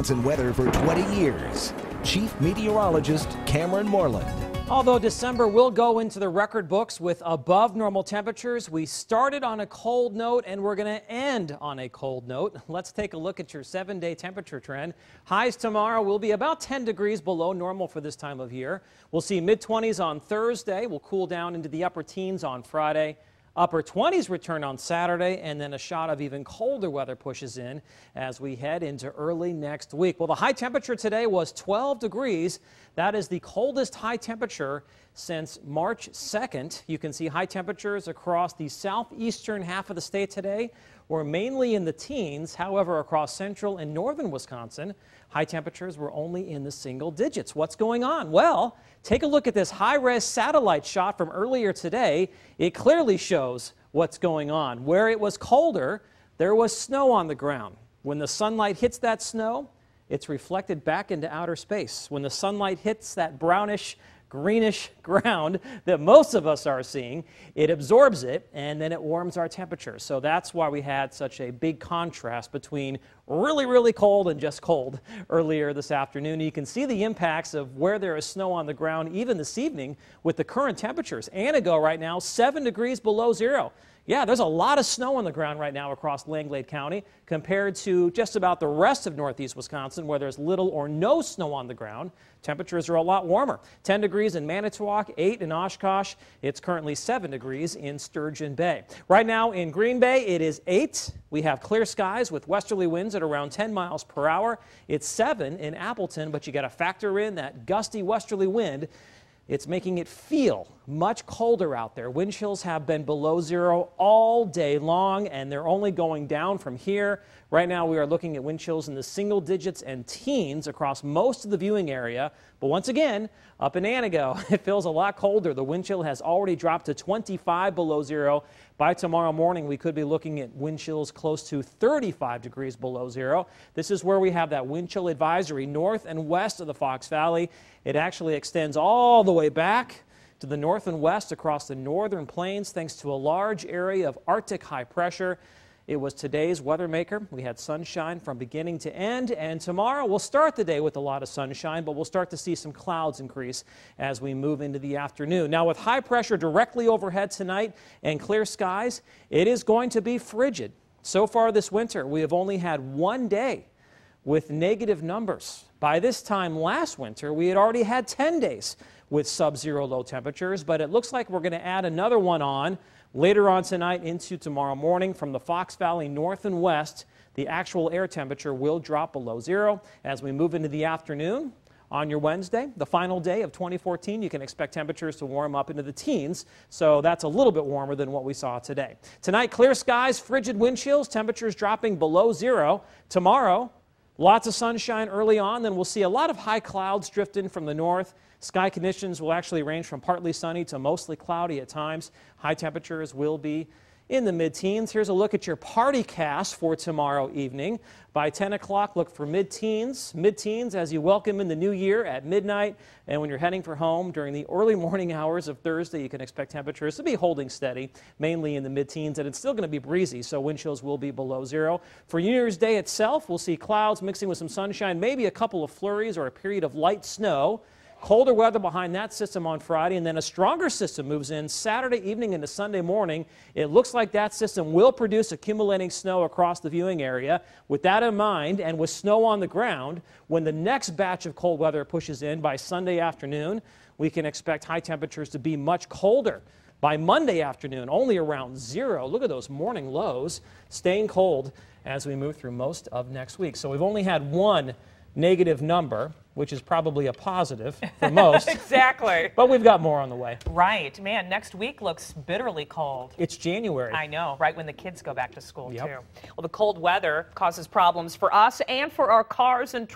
in weather for 20 years. Chief Meteorologist Cameron Moreland. Although December will go into the record books with above normal temperatures, we started on a cold note and we're going to end on a cold note. Let's take a look at your 7-day temperature trend. Highs tomorrow will be about 10 degrees below normal for this time of year. We'll see mid-20s on Thursday. We'll cool down into the upper teens on Friday. Upper 20s return on Saturday, and then a shot of even colder weather pushes in as we head into early next week. Well, the high temperature today was 12 degrees. That is the coldest high temperature since March 2nd. You can see high temperatures across the southeastern half of the state today were mainly in the teens. However, across central and northern Wisconsin, high temperatures were only in the single digits. What's going on? Well, take a look at this high-res satellite shot from earlier today. It clearly shows what's going on. Where it was colder, there was snow on the ground. When the sunlight hits that snow, it's reflected back into outer space. When the sunlight hits that brownish, greenish ground that most of us are seeing, it absorbs it and then it warms our temperature. So that's why we had such a big contrast between really, really cold and just cold earlier this afternoon. You can see the impacts of where there is snow on the ground even this evening with the current temperatures. Antigo right now, 7 degrees below zero. Yeah, there's a lot of snow on the ground right now across Langlade County compared to just about the rest of northeast Wisconsin where there's little or no snow on the ground. Temperatures are a lot warmer. 10 degrees in Manitowoc, 8 in Oshkosh. It's currently 7 degrees in Sturgeon Bay. Right now in Green Bay, it is 8. We have clear skies with westerly winds at around 10 miles per hour. It's 7 in Appleton, but you got to factor in that gusty westerly wind. It's making it feel much colder out there. Wind chills have been below zero all day long, and they're only going down from here. Right now, we are looking at wind chills in the single digits and teens across most of the viewing area. But once again, up in Antigo, it feels a lot colder. The wind chill has already dropped to 25 below zero. By tomorrow morning, we could be looking at wind chills close to 35 degrees below zero. This is where we have that wind chill advisory north and west of the Fox Valley. It actually extends all the way back to the north and west across the northern plains thanks to a large area of Arctic high pressure. It was today's weather maker. We had sunshine from beginning to end, and tomorrow we'll start the day with a lot of sunshine, but we'll start to see some clouds increase as we move into the afternoon. Now, with high pressure directly overhead tonight and clear skies, it is going to be frigid. So far this winter, we have only had one day with negative numbers. By this time last winter, we had already had 10 days with sub-zero low temperatures, but it looks like we're going to add another one on later on tonight into tomorrow morning. From the Fox Valley north and west, the actual air temperature will drop below zero. As we move into the afternoon on your Wednesday, the final day of 2014, you can expect temperatures to warm up into the teens, so that's a little bit warmer than what we saw today. Tonight, clear skies, frigid wind chills, temperatures dropping below zero. Tomorrow, lots of sunshine early on, then we'll see a lot of high clouds drift in from the north. Sky conditions will actually range from partly sunny to mostly cloudy at times. High temperatures will be in the mid-teens. Here's a look at your party cast for tomorrow evening. By 10 o'clock, look for mid-teens. Mid-teens as you welcome in the new year at midnight. And when you're heading for home during the early morning hours of Thursday, you can expect temperatures to be holding steady, mainly in the mid-teens. And it's still going to be breezy, so wind chills will be below zero. For New Year's Day itself, we'll see clouds mixing with some sunshine, maybe a couple of flurries or a period of light snow. Colder weather behind that system on Friday, and then a stronger system moves in Saturday evening into Sunday morning. It looks like that system will produce accumulating snow across the viewing area. With that in mind, and with snow on the ground, when the next batch of cold weather pushes in by Sunday afternoon, we can expect high temperatures to be much colder. By Monday afternoon, only around zero. Look at those morning lows, staying cold as we move through most of next week. So we've only had one negative number, which is probably a positive for most. Exactly. But we've got more on the way. Right. Man, next week looks bitterly cold. It's January. I know, right when the kids go back to school, Yep. too. Well, the cold weather causes problems for us and for our cars and